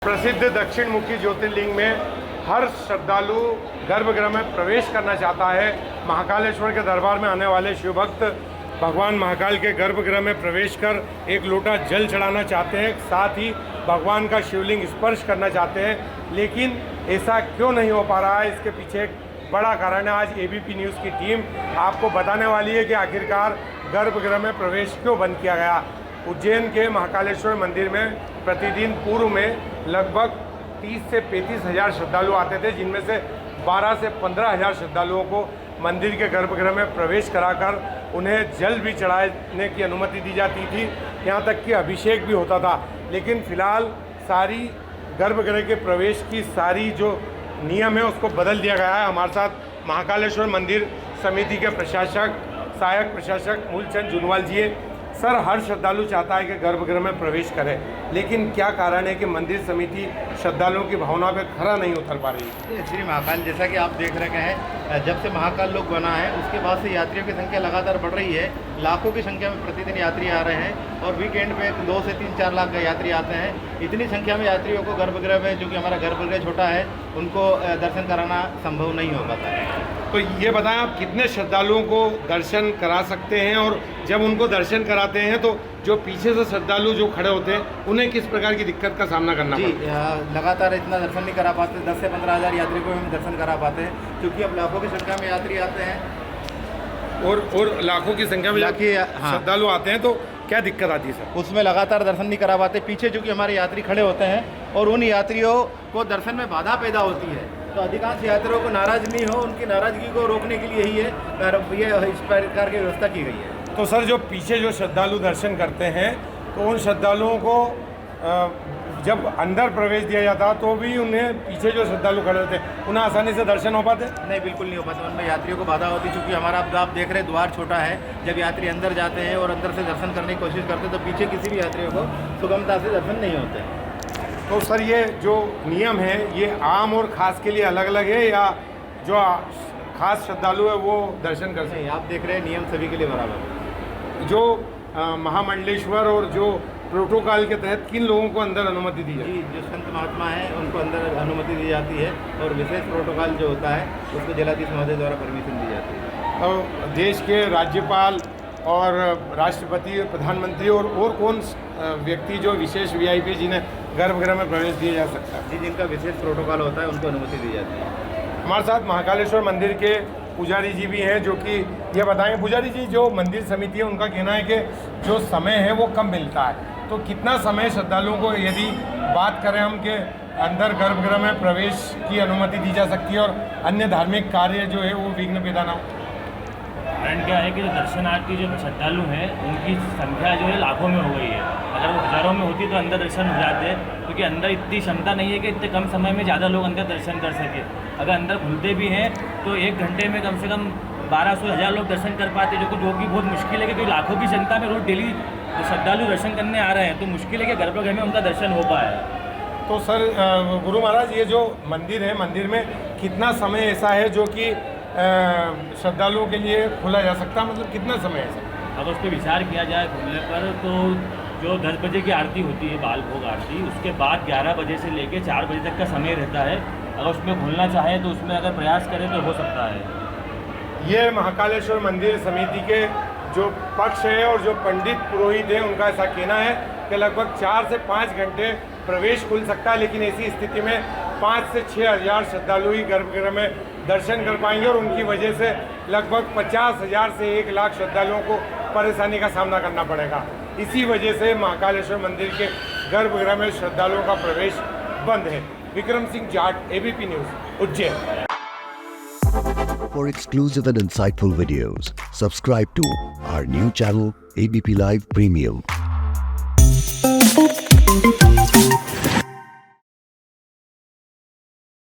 प्रसिद्ध दक्षिण मुखी ज्योतिर्लिंग में हर श्रद्धालु गर्भगृह में प्रवेश करना चाहता है। महाकालेश्वर के दरबार में आने वाले शिव भक्त भगवान महाकाल के गर्भगृह में प्रवेश कर एक लोटा जल चढ़ाना चाहते हैं, साथ ही भगवान का शिवलिंग स्पर्श करना चाहते हैं, लेकिन ऐसा क्यों नहीं हो पा रहा है, इसके पीछे एक बड़ा कारण है। आज एबीपी न्यूज़ की टीम आपको बताने वाली है कि आखिरकार गर्भगृह में प्रवेश क्यों बंद किया गया। उज्जैन के महाकालेश्वर मंदिर में प्रतिदिन पूर्व में लगभग 30 से 35 हज़ार श्रद्धालु आते थे, जिनमें से 12 से 15 हज़ार श्रद्धालुओं को मंदिर के गर्भगृह में प्रवेश कराकर उन्हें जल भी चढ़ाने की अनुमति दी जाती थी, यहाँ तक कि अभिषेक भी होता था। लेकिन फ़िलहाल सारी गर्भगृह के प्रवेश की सारी जो नियम है उसको बदल दिया गया है। हमारे साथ महाकालेश्वर मंदिर समिति के प्रशासक सहायक प्रशासक मूलचंद जुनवाल जी है। सर, हर श्रद्धालु चाहता है कि गर्भगृह में प्रवेश करे, लेकिन क्या कारण है कि मंदिर समिति श्रद्धालुओं की भावना पे खरा नहीं उतर पा रही है? श्री महाकाल, जैसा कि आप देख रहे हैं, जब से महाकाल लोक बना है उसके बाद से यात्रियों की संख्या लगातार बढ़ रही है। लाखों की संख्या में प्रतिदिन यात्री आ रहे हैं और वीकेंड पे 2 से 3-4 लाख यात्री आते हैं। इतनी संख्या में यात्रियों को गर्भगृह में, जो कि हमारा गर्भगृह छोटा है, उनको दर्शन कराना संभव नहीं हो पाता है। तो ये बताएं, आप कितने श्रद्धालुओं को दर्शन करा सकते हैं, और जब उनको दर्शन कराते हैं तो जो पीछे से श्रद्धालु जो खड़े होते हैं उन्हें किस प्रकार की दिक्कत का सामना करना पड़ता है? लगातार इतना दर्शन नहीं करा पाते। 10 से 15 हज़ार यात्री को हम दर्शन करा पाते हैं, क्योंकि अब लाखों की संख्या में यात्री आते हैं और लाखों की संख्या में श्रद्धालु आते हैं, तो क्या दिक्कत आती है सर? उसमें लगातार दर्शन नहीं करा पाते। पीछे चूँकि हमारे यात्री खड़े होते हैं और उन यात्रियों को दर्शन में बाधा पैदा होती है, तो अधिकांश यात्रियों को नाराज नहीं हो, उनकी नाराजगी को रोकने के लिए ही ये इस प्रकार की व्यवस्था की गई है। तो सर, जो पीछे जो श्रद्धालु दर्शन करते हैं, तो उन श्रद्धालुओं को जब अंदर प्रवेश दिया जाता तो भी उन्हें पीछे जो श्रद्धालु खड़े होते हैं उन्हें आसानी से दर्शन हो पाते? नहीं, बिल्कुल नहीं हो पाते। उनमें यात्रियों को बाधा होती, चूँकि हमारा आप देख रहे हैं द्वार छोटा है। जब यात्री अंदर जाते हैं और अंदर से दर्शन करने की कोशिश करते हैं तो पीछे किसी भी यात्रियों को सुगमता से दर्शन नहीं होते। तो सर, ये जो नियम है ये आम और ख़ास के लिए अलग अलग है, या जो खास श्रद्धालु है वो दर्शन कर सकते हैं? आप देख रहे हैं, नियम सभी के लिए बराबर है। जो महामंडलेश्वर और जो प्रोटोकॉल के तहत किन लोगों को अंदर अनुमति दी जाती है? जो संत महात्मा हैं उनको अंदर अनुमति दी जाती है, और विशेष प्रोटोकॉल जो होता है उसको जिलाधीश महोदय द्वारा परमिशन दी जाती है। तो देश के राज्यपाल और राष्ट्रपति, प्रधानमंत्री और कौन व्यक्ति जो विशेष वीआईपी जिन्हें गर्भगृह में प्रवेश दिया जा सकता है? जी, जिनका विशेष प्रोटोकॉल होता है उनको अनुमति दी जाती है। हमारे साथ महाकालेश्वर मंदिर के पुजारी जी भी हैं, जो कि ये बताएंगे। पुजारी जी, जो मंदिर समिति है उनका कहना है कि जो समय है वो कम मिलता है, तो कितना समय श्रद्धालुओं को, यदि बात करें हम कि अंदर गर्भगृह में प्रवेश की अनुमति दी जा सकती है और अन्य धार्मिक कार्य जो है वो विघ्न पैदा ना हो? कारण क्या है कि जो दर्शनार्थी जो श्रद्धालु हैं उनकी संख्या जो है लाखों में हो गई है। अगर वो हज़ारों में होती तो अंदर दर्शन हो जाते, क्योंकि अंदर इतनी क्षमता नहीं है कि इतने कम समय में ज़्यादा लोग अंदर दर्शन कर सके। अगर अंदर खुलते भी हैं तो 1 घंटे में कम से कम 1200-1000 लोग दर्शन कर पाते, जो कि बहुत मुश्किल है, क्योंकि लाखों की संख्या में रोज़ डेली श्रद्धालु दर्शन करने आ रहे हैं, तो मुश्किल है कि गर्भगृह में उनका दर्शन हो पाए। तो सर, गुरु महाराज, ये जो मंदिर है, मंदिर में कितना समय ऐसा है जो कि श्रद्धालुओं के लिए खोला जा सकता है? मतलब कितना समय है सर? अगर उस पर विचार किया जाए खुलने पर, तो जो 10 बजे की आरती होती है, बाल भोग आरती, उसके बाद 11 बजे से लेकर 4 बजे तक का समय रहता है। अगर उसमें खुलना चाहे तो उसमें अगर प्रयास करें तो हो सकता है। ये महाकालेश्वर मंदिर समिति के जो पक्ष है और जो पंडित पुरोहित हैं उनका ऐसा कहना है कि लगभग 4 से 5 घंटे प्रवेश खुल सकता है, लेकिन ऐसी स्थिति में 5 से 6 हज़ार श्रद्धालु ही गर्भगृह में दर्शन कर पाएंगे, और उनकी वजह से लगभग 50 हज़ार से 1 लाख श्रद्धालुओं को परेशानी का सामना करना पड़ेगा। इसी वजह से महाकालेश्वर मंदिर के गर्भगृह में श्रद्धालुओं का प्रवेश बंद है। Vikram Singh Jat, ABP news, Ujjain. For exclusive and insightful videos, subscribe to our new channel ABP Live Premium.